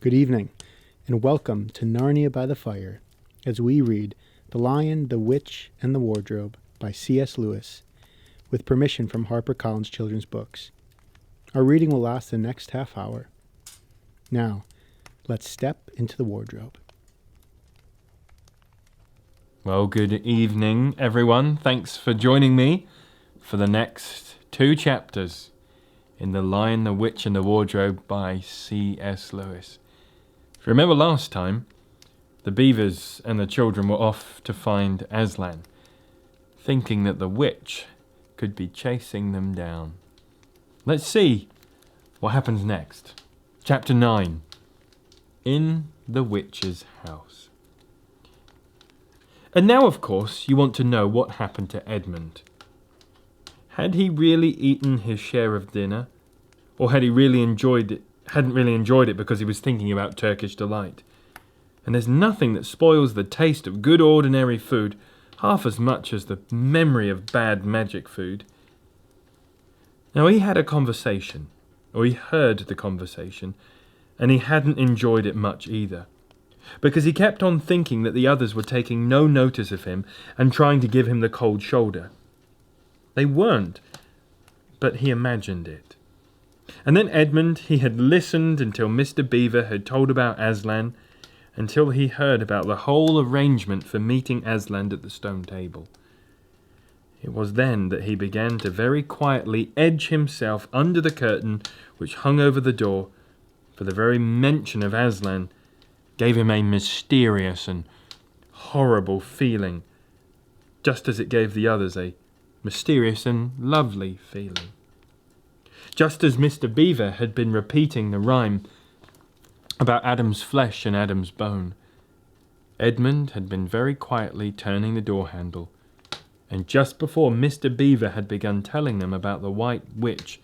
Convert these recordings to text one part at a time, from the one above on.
Good evening, and welcome to Narnia by the Fire, as we read The Lion, the Witch, and the Wardrobe by C.S. Lewis, with permission from HarperCollins Children's Books. Our reading will last the next half hour. Now, let's step into the wardrobe. Well, good evening, everyone. Thanks for joining me for the next 2 chapters in The Lion, the Witch, and the Wardrobe by C.S. Lewis. If you remember last time, the beavers and the children were off to find Aslan, thinking that the witch could be chasing them down. Let's see what happens next. Chapter 9, In the Witch's House. And now, of course, you want to know what happened to Edmund. Had he really eaten his share of dinner, or hadn't really enjoyed it because he was thinking about Turkish delight? And there's nothing that spoils the taste of good ordinary food half as much as the memory of bad magic food. Now he had a conversation, or he heard the conversation, and he hadn't enjoyed it much either, because he kept on thinking that the others were taking no notice of him and trying to give him the cold shoulder. They weren't, but he imagined it. And then Edmund, he had listened until Mr. Beaver had told about Aslan, until he heard about the whole arrangement for meeting Aslan at the stone table. It was then that he began to very quietly edge himself under the curtain which hung over the door, for the very mention of Aslan gave him a mysterious and horrible feeling, just as it gave the others a mysterious and lovely feeling. Just as Mr. Beaver had been repeating the rhyme about Adam's flesh and Adam's bone, Edmund had been very quietly turning the door handle, and just before Mr. Beaver had begun telling them about the White Witch,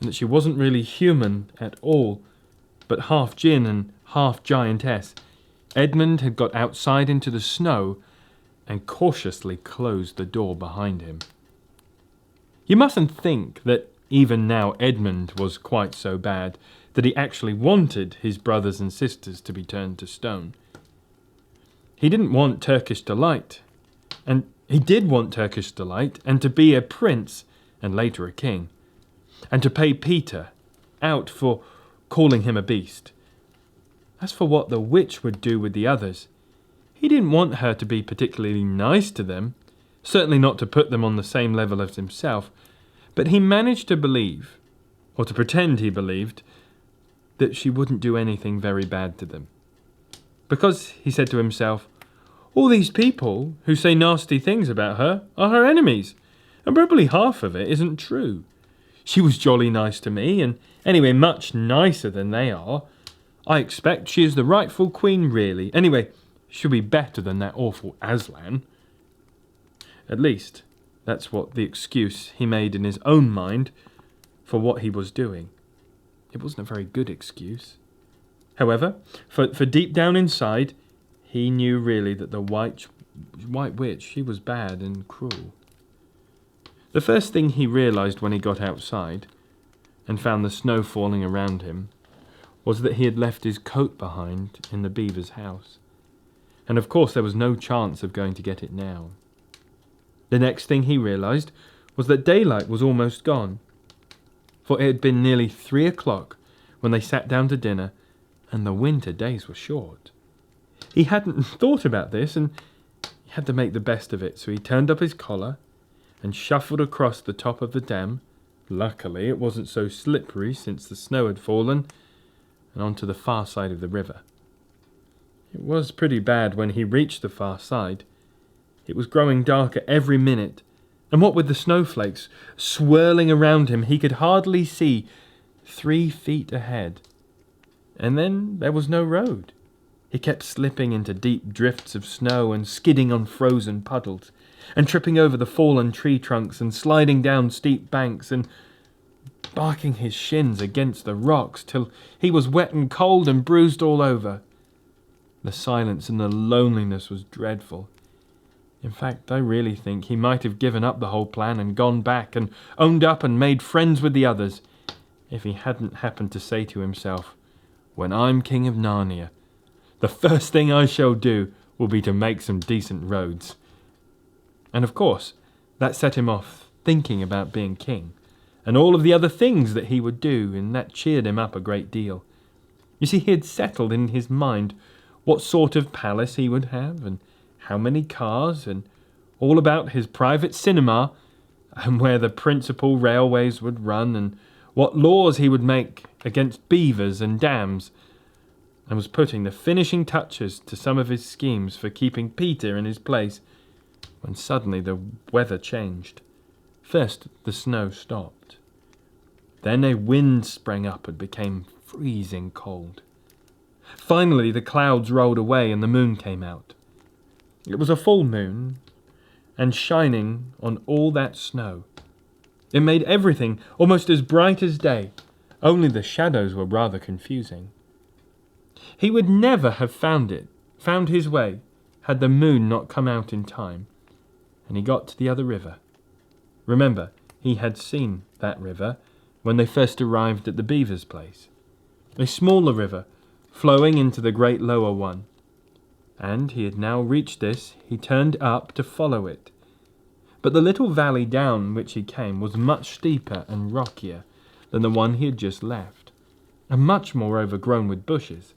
and that she wasn't really human at all, but half djinn and half giantess, Edmund had got outside into the snow and cautiously closed the door behind him. You mustn't think that even now Edmund was quite so bad that he actually wanted his brothers and sisters to be turned to stone. He didn't want Turkish delight, and he did want Turkish delight, and to be a prince, and later a king, and to pay Peter out for calling him a beast. As for what the witch would do with the others, he didn't want her to be particularly nice to them, certainly not to put them on the same level as himself, but he managed to believe, or to pretend he believed, that she wouldn't do anything very bad to them. Because, he said to himself, all these people who say nasty things about her are her enemies, and probably half of it isn't true. She was jolly nice to me, and anyway much nicer than they are. I expect she is the rightful queen, really. Anyway, she'll be better than that awful Aslan. At least, that's what the excuse he made in his own mind for what he was doing. It wasn't a very good excuse. However, for deep down inside, he knew really that the White Witch, she was bad and cruel. The first thing he realized when he got outside and found the snow falling around him was that he had left his coat behind in the beaver's house. And of course there was no chance of going to get it now. The next thing he realized was that daylight was almost gone, for it had been nearly 3 o'clock when they sat down to dinner, and the winter days were short. He hadn't thought about this, and he had to make the best of it, so he turned up his collar and shuffled across the top of the dam. Luckily, it wasn't so slippery since the snow had fallen, and onto the far side of the river. It was pretty bad when he reached the far side. It was growing darker every minute, and what with the snowflakes swirling around him, he could hardly see 3 feet ahead. And then there was no road. He kept slipping into deep drifts of snow and skidding on frozen puddles, and tripping over the fallen tree trunks and sliding down steep banks and barking his shins against the rocks till he was wet and cold and bruised all over. The silence and the loneliness was dreadful. In fact, I really think he might have given up the whole plan and gone back and owned up and made friends with the others, if he hadn't happened to say to himself, when I'm king of Narnia, the first thing I shall do will be to make some decent roads." And of course, that set him off thinking about being king, and all of the other things that he would do, and that cheered him up a great deal. You see, he had settled in his mind what sort of palace he would have, and how many cars, and all about his private cinema, and where the principal railways would run, and what laws he would make against beavers and dams, and was putting the finishing touches to some of his schemes for keeping Peter in his place, when suddenly the weather changed. First the snow stopped. Then a wind sprang up and became freezing cold. Finally the clouds rolled away and the moon came out. It was a full moon, and shining on all that snow. It made everything almost as bright as day, only the shadows were rather confusing. He would never have found his way, had the moon not come out in time, and he got to the other river. Remember, he had seen that river when they first arrived at the beaver's place. A smaller river, flowing into the great lower one. And he had now reached this, he turned up to follow it. But the little valley down which he came was much steeper and rockier than the one he had just left, and much more overgrown with bushes,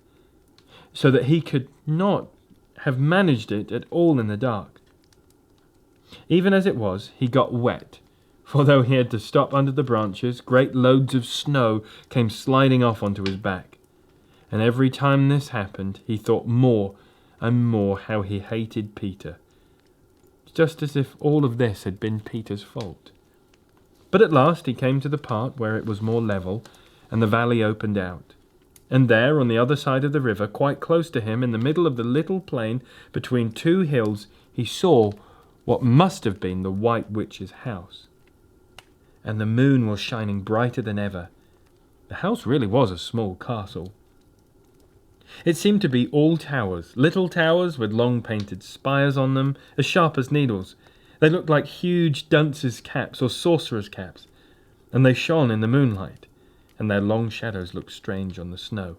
so that he could not have managed it at all in the dark. Even as it was, he got wet, for though he had to stop under the branches, great loads of snow came sliding off onto his back, and every time this happened, he thought more and more how he hated Peter, just as if all of this had been Peter's fault. But at last he came to the part where it was more level, and the valley opened out. And there, on the other side of the river, quite close to him, in the middle of the little plain between two hills, he saw what must have been the White Witch's house. And the moon was shining brighter than ever. The house really was a small castle. It seemed to be all towers, little towers with long painted spires on them, as sharp as needles. They looked like huge dunces' caps or sorcerers' caps, and they shone in the moonlight, and their long shadows looked strange on the snow.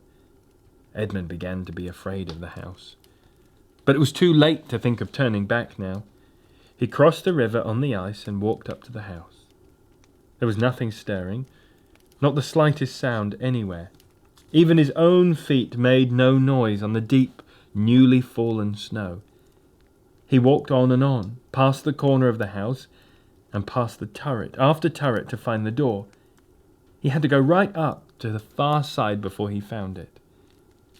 Edmund began to be afraid of the house. But it was too late to think of turning back now. He crossed the river on the ice and walked up to the house. There was nothing stirring, not the slightest sound anywhere. Even his own feet made no noise on the deep, newly fallen snow. He walked on, past the corner of the house, and past the turret after turret to find the door. He had to go right up to the far side before he found it.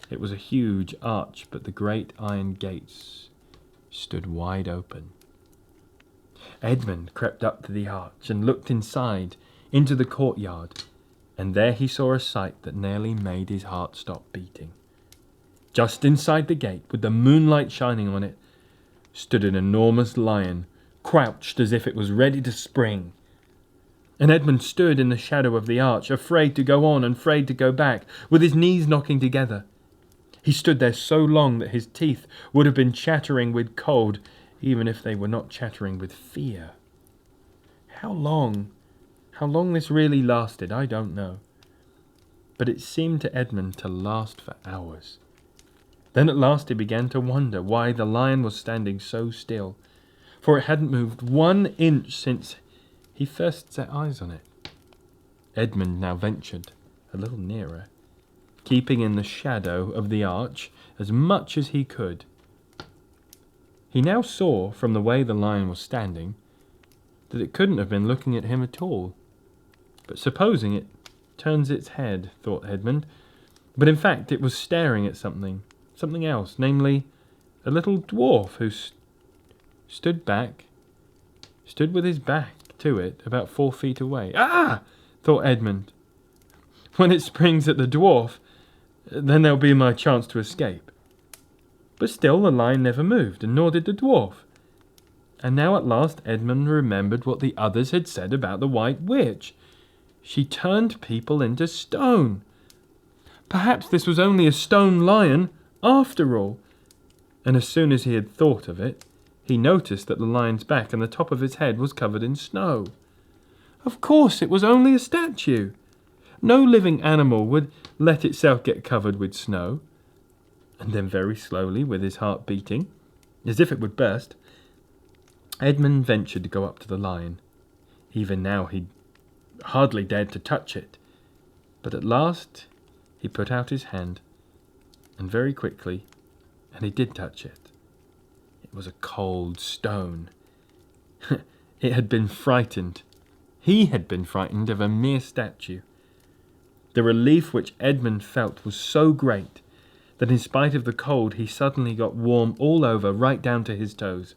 It was a huge arch, but the great iron gates stood wide open. Edmund crept up to the arch and looked inside, into the courtyard, and there he saw a sight that nearly made his heart stop beating. Just inside the gate, with the moonlight shining on it, stood an enormous lion, crouched as if it was ready to spring. And Edmund stood in the shadow of the arch, afraid to go on and afraid to go back, with his knees knocking together. He stood there so long that his teeth would have been chattering with cold, even if they were not chattering with fear. How long this really lasted, I don't know. But it seemed to Edmund to last for hours. Then at last he began to wonder why the lion was standing so still, for it hadn't moved 1 inch since he first set eyes on it. Edmund now ventured a little nearer, keeping in the shadow of the arch as much as he could. He now saw, from the way the lion was standing, that it couldn't have been looking at him at all. But supposing it turns its head, thought Edmund, but in fact it was staring at something else, namely a little dwarf who stood with his back to it about 4 feet away. Ah! thought Edmund. When it springs at the dwarf, then there'll be my chance to escape. But still the lion never moved, and nor did the dwarf. And now at last Edmund remembered what the others had said about the White Witch. She turned people into stone. Perhaps this was only a stone lion, after all. And as soon as he had thought of it, he noticed that the lion's back and the top of his head was covered in snow. Of course it was only a statue. No living animal would let itself get covered with snow. And then very slowly, with his heart beating, as if it would burst, Edmund ventured to go up to the lion. Even now he hardly dared to touch it. But at last he put out his hand, and very quickly, and he did touch it. It was a cold stone. It had been frightened. He had been frightened of a mere statue. The relief which Edmund felt was so great that in spite of the cold he suddenly got warm all over, right down to his toes.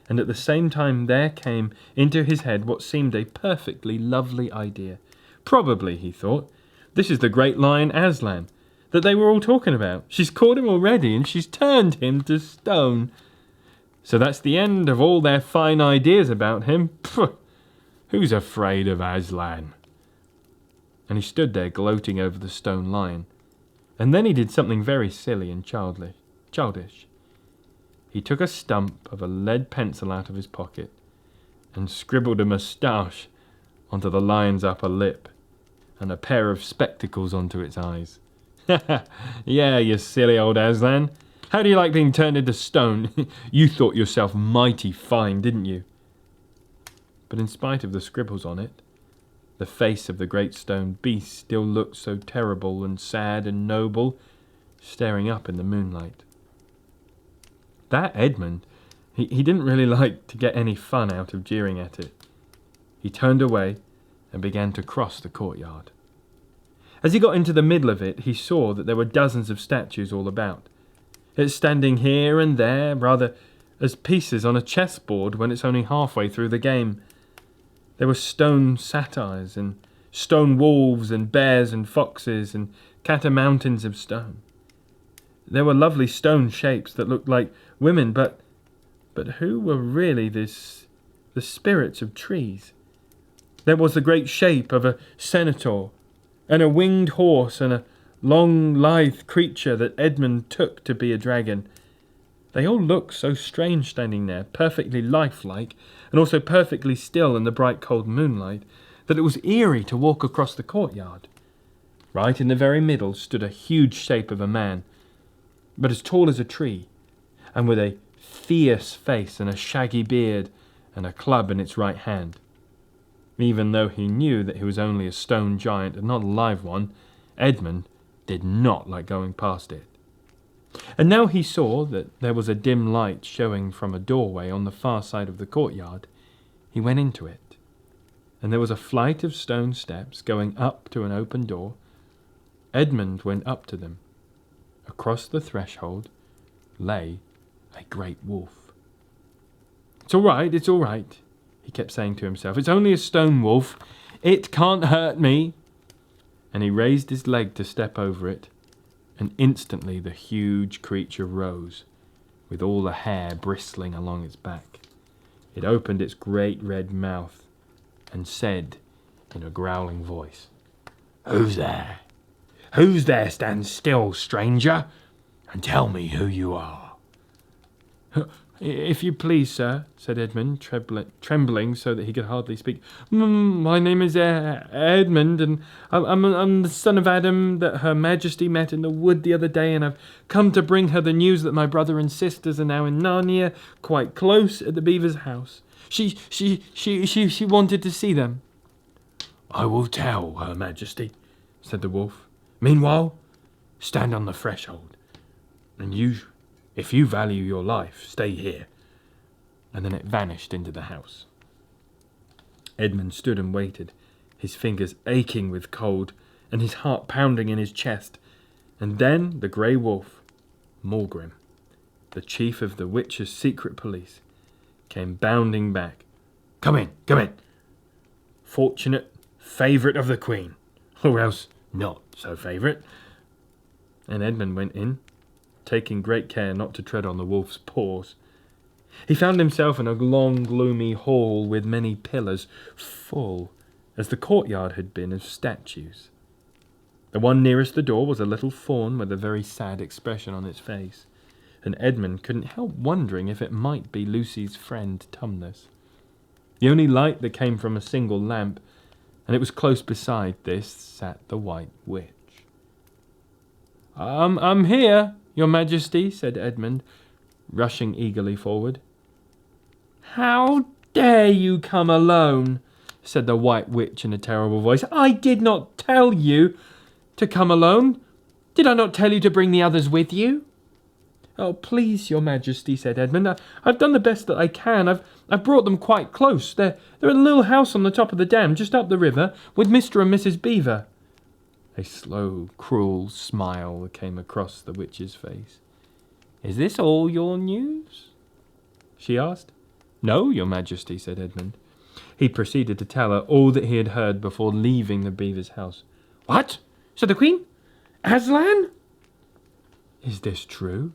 And at the same time there came into his head what seemed a perfectly lovely idea. Probably, he thought, this is the great lion Aslan that they were all talking about. She's caught him already, and she's turned him to stone. So that's the end of all their fine ideas about him. Pfft, who's afraid of Aslan? And he stood there gloating over the stone lion. And then he did something very silly and childish. He took a stump of a lead pencil out of his pocket and scribbled a moustache onto the lion's upper lip and a pair of spectacles onto its eyes. Yeah, you silly old Aslan. How do you like being turned into stone? You thought yourself mighty fine, didn't you? But in spite of the scribbles on it, the face of the great stone beast still looked so terrible and sad and noble, staring up in the moonlight. That Edmund, he didn't really like to get any fun out of jeering at it. He turned away and began to cross the courtyard. As he got into the middle of it, he saw that there were dozens of statues all about. It's standing here and there, rather as pieces on a chessboard when it's only halfway through the game. There were stone satyrs and stone wolves and bears and foxes and catamountains of stone. There were lovely stone shapes that looked like women, but who were really the spirits of trees? There was the great shape of a centaur, and a winged horse, and a long, lithe creature that Edmund took to be a dragon. They all looked so strange standing there, perfectly lifelike, and also perfectly still in the bright cold moonlight, that it was eerie to walk across the courtyard. Right in the very middle stood a huge shape of a man, but as tall as a tree, and with a fierce face and a shaggy beard and a club in its right hand. Even though he knew that he was only a stone giant and not a live one, Edmund did not like going past it. And now he saw that there was a dim light showing from a doorway on the far side of the courtyard. He went into it, and there was a flight of stone steps going up to an open door. Edmund went up to them. Across the threshold lay a great wolf. It's all right, he kept saying to himself. It's only a stone wolf. It can't hurt me. And he raised his leg to step over it, and instantly the huge creature rose, with all the hair bristling along its back. It opened its great red mouth and said in a growling voice, "Who's there? Who's there? Stand still, stranger, and tell me who you are." "If you please, sir," said Edmund, trembling so that he could hardly speak. "My name is Edmund, and I'm the son of Adam that Her Majesty met in the wood the other day, and I've come to bring her the news that my brother and sisters are now in Narnia, quite close at the beaver's house. She wanted to see them." "I will tell Her Majesty," said the wolf. "Meanwhile, stand on the threshold, and if you value your life, stay here." And then it vanished into the house. Edmund stood and waited, his fingers aching with cold and his heart pounding in his chest. And then the grey wolf, Morgrim, the chief of the witches' secret police, came bounding back. Come in. Fortunate favourite of the Queen, or else not so favourite." And Edmund went in, taking great care not to tread on the wolf's paws. He found himself in a long, gloomy hall with many pillars, full, as the courtyard had been, of statues. The one nearest the door was a little fawn with a very sad expression on its face, and Edmund couldn't help wondering if it might be Lucy's friend Tumnus. The only light that came from a single lamp, and it was close beside this sat the White Witch. I'm here, your Majesty, said Edmund, rushing eagerly forward. How dare you come alone, said the White Witch in a terrible voice. I did not tell you to come alone. Did I not tell you to bring the others with you? Oh, please, your Majesty, said Edmund. I've done the best that I can. I've brought them quite close. They're in a little house on the top of the dam, just up the river, with Mr. and Mrs. Beaver. A slow, cruel smile came across the witch's face. Is this all your news? She asked. No, your Majesty, said Edmund. He proceeded to tell her all that he had heard before leaving the beaver's house. What? said the Queen. Aslan? Is this true?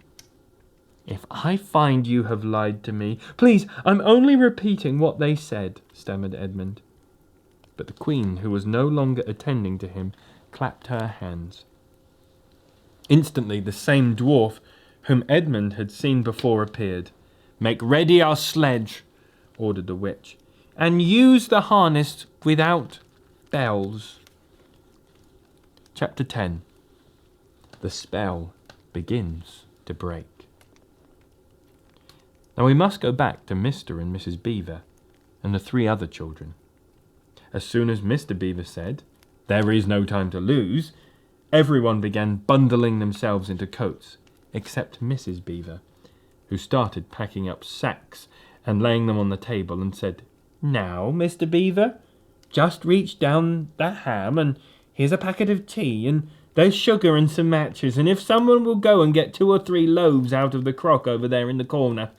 If I find you have lied to me, please, I'm only repeating what they said, stammered Edmund. But the Queen, who was no longer attending to him, clapped her hands. Instantly the same dwarf whom Edmund had seen before appeared. Make ready our sledge, ordered the witch, and use the harness without bells. Chapter 10. The spell begins to break. Now we must go back to Mr. and Mrs. Beaver and the 3 other children. As soon as Mr. Beaver said, "There is no time to lose," everyone began bundling themselves into coats, except Mrs. Beaver, who started packing up sacks and laying them on the table and said, "Now, Mr. Beaver, just reach down that ham, and here's a packet of tea, and there's sugar and some matches, and if someone will go and get 2 or 3 loaves out of the crock over there in the corner."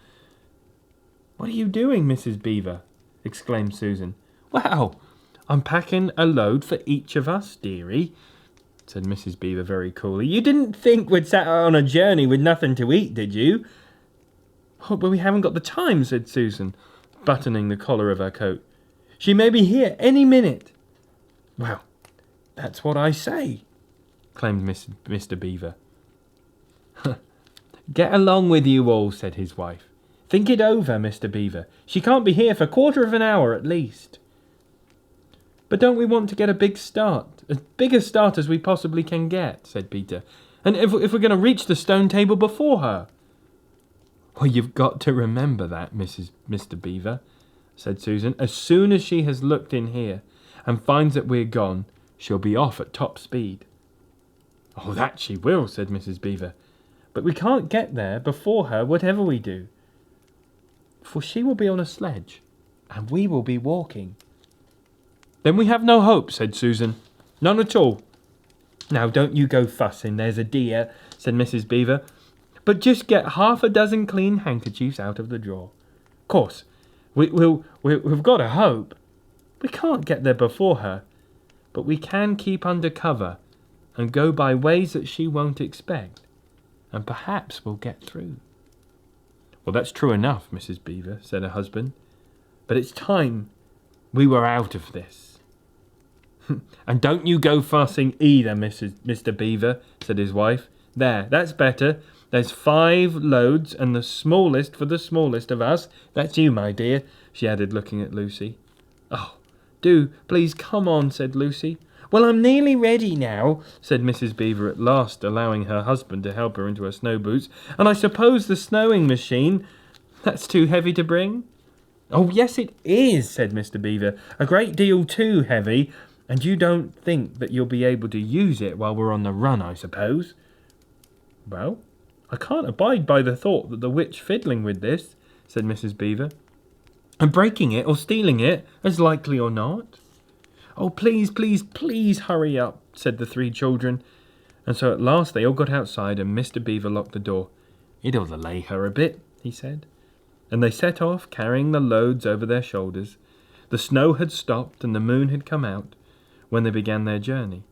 "What are you doing, Mrs. Beaver?" exclaimed Susan. "Well, I'm packing a load for each of us, dearie," said Mrs. Beaver very coolly. "You didn't think we'd set out on a journey with nothing to eat, did you?" "Oh, but we haven't got the time," said Susan, buttoning the collar of her coat. "She may be here any minute." "Well, that's what I say," claimed Mr. Beaver. "Get along with you all," said his wife. "Think it over, Mr. Beaver. She can't be here for a quarter of an hour at least." "But don't we want to get a big start, as big a start as we possibly can get," said Peter. "And if we're going to reach the stone table before her?" "Well, you've got to remember that, Mr. Beaver," said Susan. "As soon as she has looked in here and finds that we're gone, she'll be off at top speed." "Oh, that she will," said Mrs. Beaver. "But we can't get there before her, whatever we do. For she will be on a sledge, and we will be walking." "Then we have no hope," said Susan. "None at all." "Now, don't you go fussing, there's a dear," said Mrs. Beaver. "But just get 6 clean handkerchiefs out of the drawer. Of course, we've got a hope. We can't get there before her, but we can keep under cover and go by ways that she won't expect, and perhaps we'll get through." "Well, that's true enough, Mrs. Beaver," said her husband. "But it's time we were out of this." "And don't you go fussing either, Mr. Beaver," said his wife. "There, that's better. There's 5 loads, and the smallest for the smallest of us. That's you, my dear," she added, looking at Lucy. "Oh, do, please come on," said Lucy. "Well, I'm nearly ready now," said Mrs. Beaver at last, allowing her husband to help her into her snow boots. "And I suppose the snowing machine, that's too heavy to bring?" "Oh, yes, it is," said Mr. Beaver. "A great deal too heavy. And you don't think that you'll be able to use it while we're on the run, I suppose?" "Well, I can't abide by the thought that the witch fiddling with this," said Mrs. Beaver, "and breaking it or stealing it, as likely or not." "Oh, please, please, please hurry up," said the 3 children. And so at last they all got outside, and Mr. Beaver locked the door. "It'll delay her a bit," he said. And they set off, carrying the loads over their shoulders. The snow had stopped, and the moon had come out when they began their journey.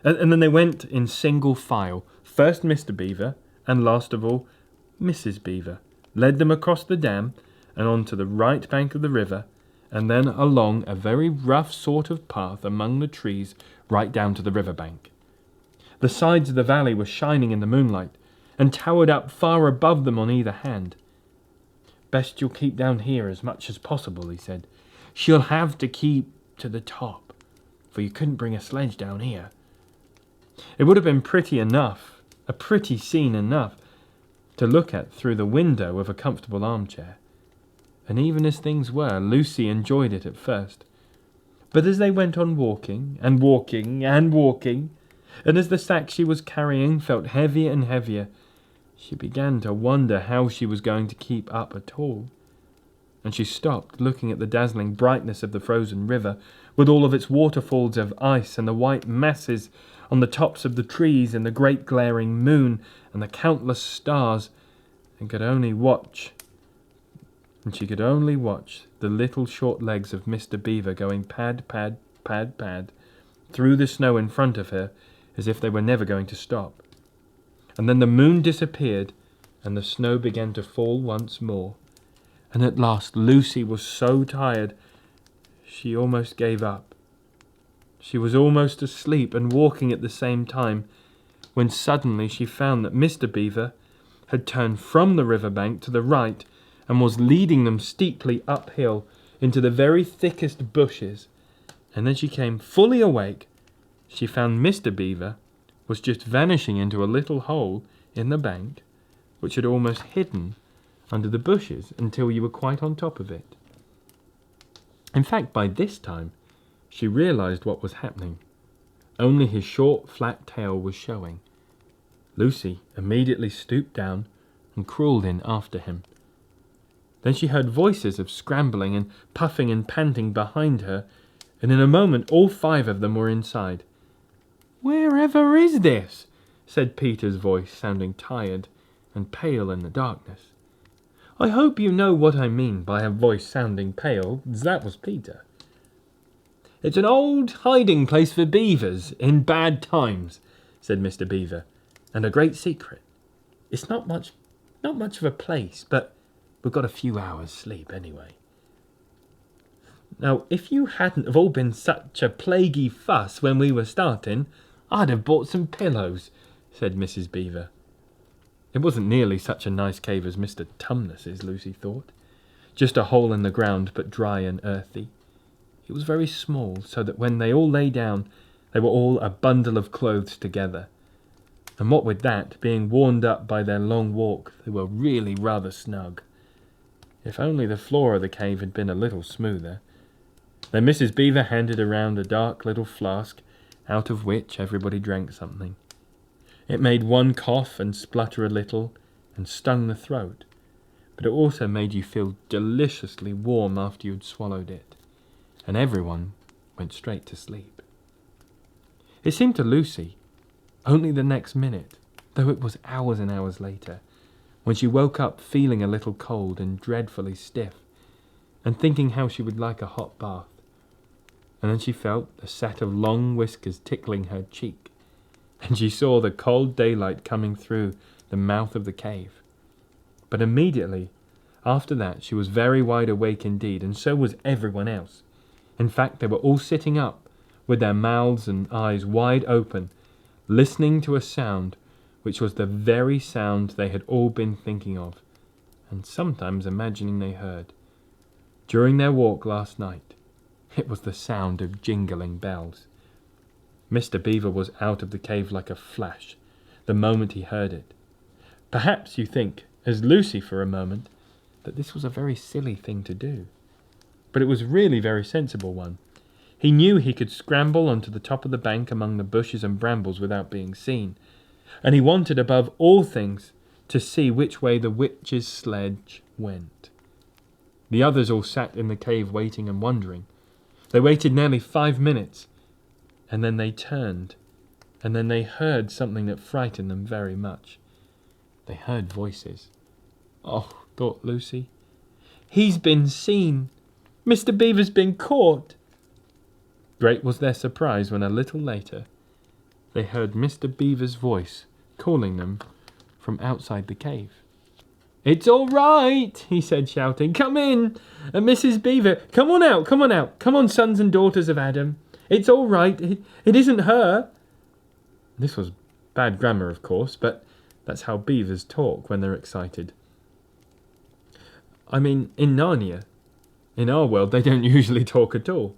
And then they went in single file. First Mr. Beaver, and last of all Mrs. Beaver, led them across the dam and on to the right bank of the river, and then along a very rough sort of path among the trees right down to the river bank. The sides of the valley were shining in the moonlight, and towered up far above them on either hand. "Best you'll keep down here as much as possible," he said. "She'll have to keep to the top. for you couldn't bring a sledge down here. It would have been pretty enough, a pretty scene enough, to look at through the window of a comfortable armchair. And even as things were, Lucy enjoyed it at first. But as they went on walking, and walking, and walking, and as the sack she was carrying felt heavier and heavier, she began to wonder how she was going to keep up at all. And she stopped, looking at the dazzling brightness of the frozen river, with all of its waterfalls of ice and the white masses on the tops of the trees and the great glaring moon and the countless stars, and she could only watch the little short legs of Mr. Beaver going pad, pad, pad, pad, through the snow in front of her, as if they were never going to stop. And then the moon disappeared, and the snow began to fall once more. And at last Lucy was so tired, she almost gave up. She was almost asleep and walking at the same time, when suddenly she found that Mr. Beaver had turned from the river bank to the right, and was leading them steeply uphill into the very thickest bushes. And then she came fully awake. She found Mr. Beaver was just vanishing into a little hole in the bank, which had almost hidden under the bushes until you were quite on top of it. In fact, by this time, she realized what was happening. Only his short, flat tail was showing. Lucy immediately stooped down and crawled in after him. Then she heard voices of scrambling and puffing and panting behind her, and in a moment all 5 of them were inside. "Wherever is this?" said Peter's voice, sounding tired and pale in the darkness. I hope you know what I mean by a voice sounding pale. That was Peter. "It's an old hiding place for beavers in bad times," said Mr. Beaver, "and a great secret. It's not much of a place, but we've got a few hours' sleep anyway." "Now, if you hadn't have all been such a plaguey fuss when we were starting, I'd have bought some pillows," said Mrs. Beaver. It wasn't nearly such a nice cave as Mr. Tumnus's, Lucy thought. Just a hole in the ground, but dry and earthy. It was very small, so that when they all lay down, they were all a bundle of clothes together. And what with that, being warmed up by their long walk, they were really rather snug. If only the floor of the cave had been a little smoother. Then Mrs. Beaver handed around a dark little flask, out of which everybody drank something. It made one cough and splutter a little, and stung the throat, but it also made you feel deliciously warm after you had swallowed it, and everyone went straight to sleep. It seemed to Lucy only the next minute, though it was hours and hours later, when she woke up feeling a little cold and dreadfully stiff, and thinking how she would like a hot bath. And then she felt a set of long whiskers tickling her cheek, and she saw the cold daylight coming through the mouth of the cave. But immediately after that she was very wide awake indeed, and so was everyone else. In fact, they were all sitting up, with their mouths and eyes wide open, listening to a sound which was the very sound they had all been thinking of, and sometimes imagining they heard, during their walk last night. It was the sound of jingling bells. Mr. Beaver was out of the cave like a flash, the moment he heard it. Perhaps you think, as Lucy for a moment, that this was a very silly thing to do. But it was really a very sensible one. He knew he could scramble onto the top of the bank among the bushes and brambles without being seen, and he wanted above all things to see which way the witch's sledge went. The others all sat in the cave waiting and wondering. They waited nearly 5 minutes, and then they turned, and then they heard something that frightened them very much. They heard voices. "Oh," thought Lucy, "he's been seen. Mr. Beaver's been caught." Great was their surprise when a little later they heard Mr. Beaver's voice calling them from outside the cave. "It's all right," he said, shouting. "Come in. And Mrs. Beaver, come on out, come on out. Come on, sons and daughters of Adam. It's all right. It isn't her." This was bad grammar, of course, but that's how beavers talk when they're excited. I mean, in Narnia. In our world, they don't usually talk at all.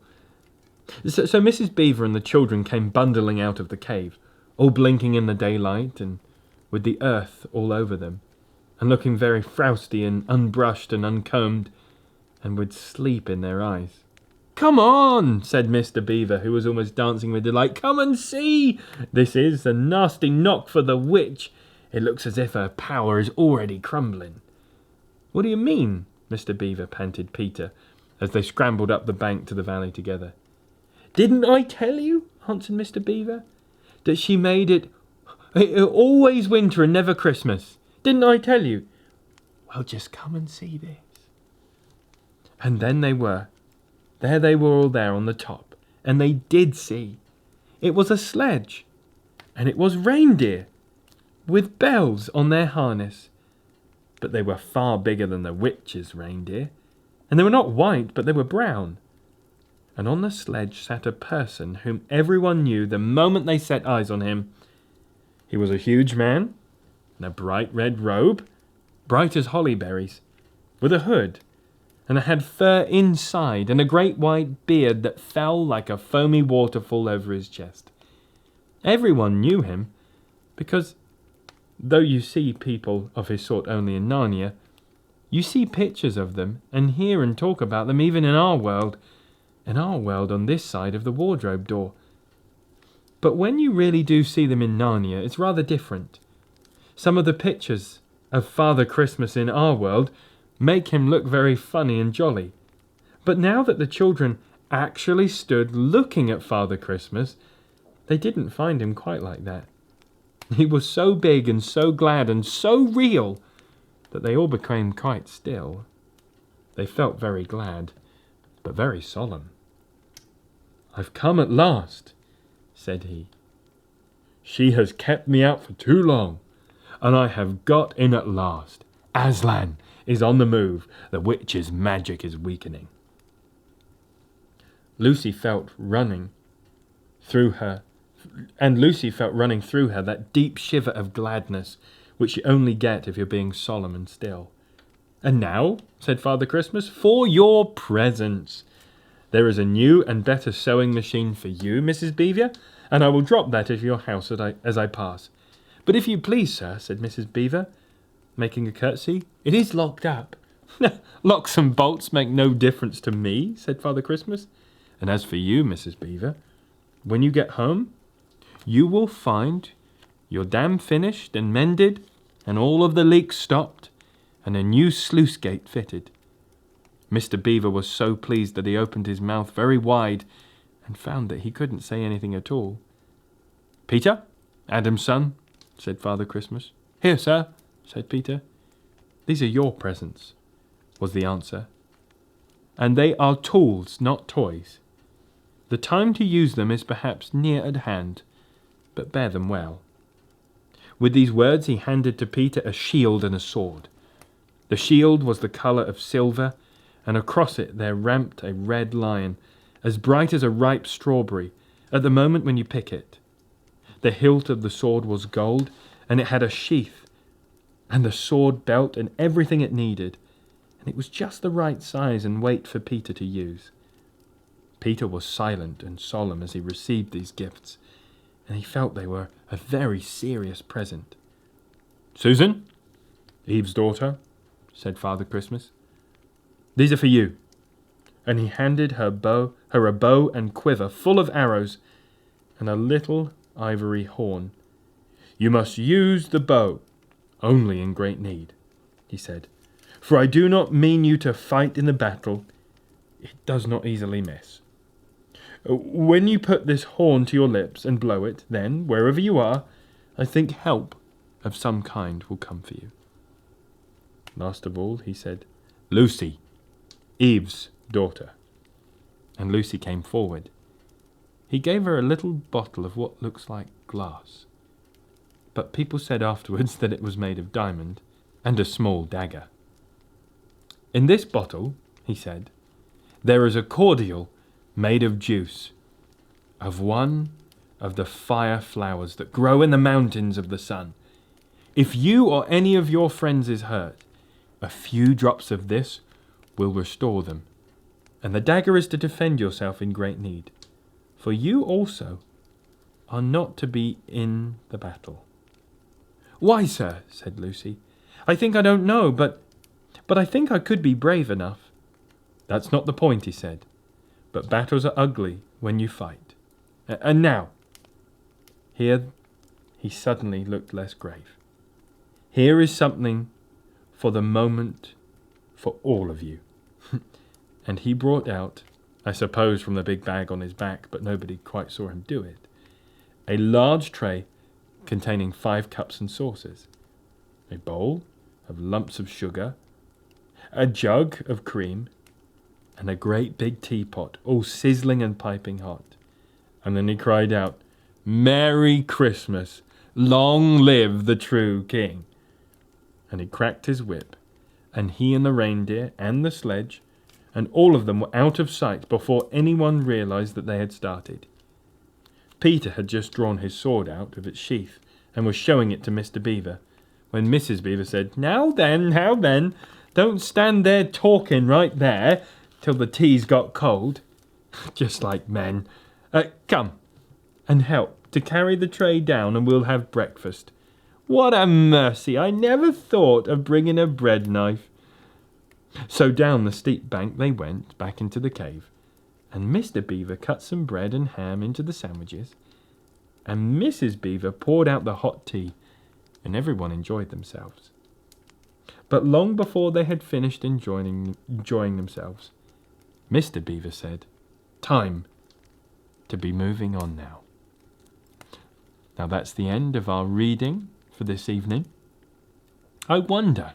So Mrs. Beaver and the children came bundling out of the cave, all blinking in the daylight and with the earth all over them, and looking very frowsty and unbrushed and uncombed, and with sleep in their eyes. "Come on," said Mr. Beaver, who was almost dancing with delight. "Come and see. This is a nasty knock for the witch. It looks as if her power is already crumbling." "What do you mean?" Mr. Beaver panted Peter, as they scrambled up the bank to the valley together. "Didn't I tell you," answered Mr. Beaver, "that she made it always winter and never Christmas? Didn't I tell you?" "Well, just come and see this." And then they were all there on the top, and they did see. It was a sledge, and it was reindeer, with bells on their harness. But they were far bigger than the witch's reindeer, and they were not white, but they were brown. And on the sledge sat a person whom everyone knew the moment they set eyes on him. He was a huge man, in a bright red robe, bright as holly berries, with a hood, and had fur inside, and a great white beard that fell like a foamy waterfall over his chest. Everyone knew him, because, though you see people of his sort only in Narnia, you see pictures of them, and hear and talk about them even in our world on this side of the wardrobe door. But when you really do see them in Narnia, it's rather different. Some of the pictures of Father Christmas in our world make him look very funny and jolly. But now that the children actually stood looking at Father Christmas, they didn't find him quite like that. He was so big and so glad and so real that they all became quite still. They felt very glad, but very solemn. "I've come at last," said he. "She has kept me out for too long, and I have got in at last. Aslan is on the move. The witch's magic is weakening." Lucy felt running through her that deep shiver of gladness which you only get if you're being solemn and still. "And now," said Father Christmas, "for your presents. There is a new and better sewing machine for you, Mrs. Beaver, and I will drop that at your house as I pass. But if you please, sir," said Mrs. Beaver, making a curtsy, "it is locked up." "Locks and bolts make no difference to me," said Father Christmas. "And as for you, Mrs. Beaver, when you get home, you will find your dam finished and mended, and all of the leaks stopped, and a new sluice gate fitted." Mr. Beaver was so pleased that he opened his mouth very wide and found that he couldn't say anything at all. "Peter, Adam's son," said Father Christmas. "Here, sir," said Peter. "These are your presents," was the answer. "And they are tools, not toys. The time to use them is perhaps near at hand, but bear them well." With these words he handed to Peter a shield and a sword. The shield was the colour of silver, and across it there ramped a red lion, as bright as a ripe strawberry, at the moment when you pick it. The hilt of the sword was gold, and it had a sheath, and the sword belt and everything it needed, and it was just the right size and weight for Peter to use. Peter was silent and solemn as he received these gifts, and he felt they were a very serious present. "Susan, Eve's daughter," said Father Christmas, "these are for you." And he handed her a bow and quiver full of arrows, and a little ivory horn. "You must use the bow only in great need," he said, "for I do not mean you to fight in the battle. It does not easily miss. When you put this horn to your lips and blow it, then, wherever you are, I think help of some kind will come for you." Last of all, he said, "Lucy, Eve's daughter." And Lucy came forward. He gave her a little bottle of what looks like glass, but people said afterwards that it was made of diamond, and a small dagger. "In this bottle," he said, "there is a cordial made of juice of one of the fire flowers that grow in the mountains of the sun. If you or any of your friends is hurt, a few drops of this will restore them, and the dagger is to defend yourself in great need. for you also are not to be in the battle." "Why, sir?" said Lucy. "I think I don't know, but I think I could be brave enough." "That's not the point," he said. "But battles are ugly when you fight. And now," here he suddenly looked less grave, "here is something for the moment for all of you." And he brought out, I suppose from the big bag on his back, but nobody quite saw him do it, a large tray containing 5 cups and saucers, a bowl of lumps of sugar, a jug of cream, and a great big teapot, all sizzling and piping hot. And then he cried out, "Merry Christmas! Long live the true king!" And he cracked his whip, and he and the reindeer and the sledge and all of them were out of sight before anyone realized that they had started. Peter had just drawn his sword out of its sheath and was showing it to Mr. Beaver, when Mrs. Beaver said, now then, don't stand there talking right there till the tea's got cold." Just like men. "Come and help to carry the tray down and we'll have breakfast." "What a mercy! I never thought of bringing a bread knife." So down the steep bank they went, back into the cave, and Mr. Beaver cut some bread and ham into the sandwiches, and Mrs. Beaver poured out the hot tea, and everyone enjoyed themselves. But long before they had finished enjoying themselves, Mr. Beaver said, "Time to be moving on now." Now that's the end of our reading for this evening. I wonder,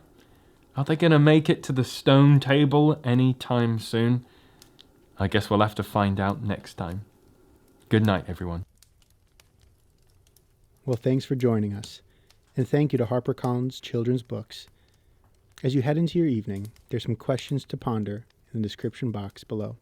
are they going to make it to the stone table any time soon? I guess we'll have to find out next time. Good night, everyone. Well, thanks for joining us, and thank you to HarperCollins Children's Books. As you head into your evening, there's some questions to ponder in the description box below.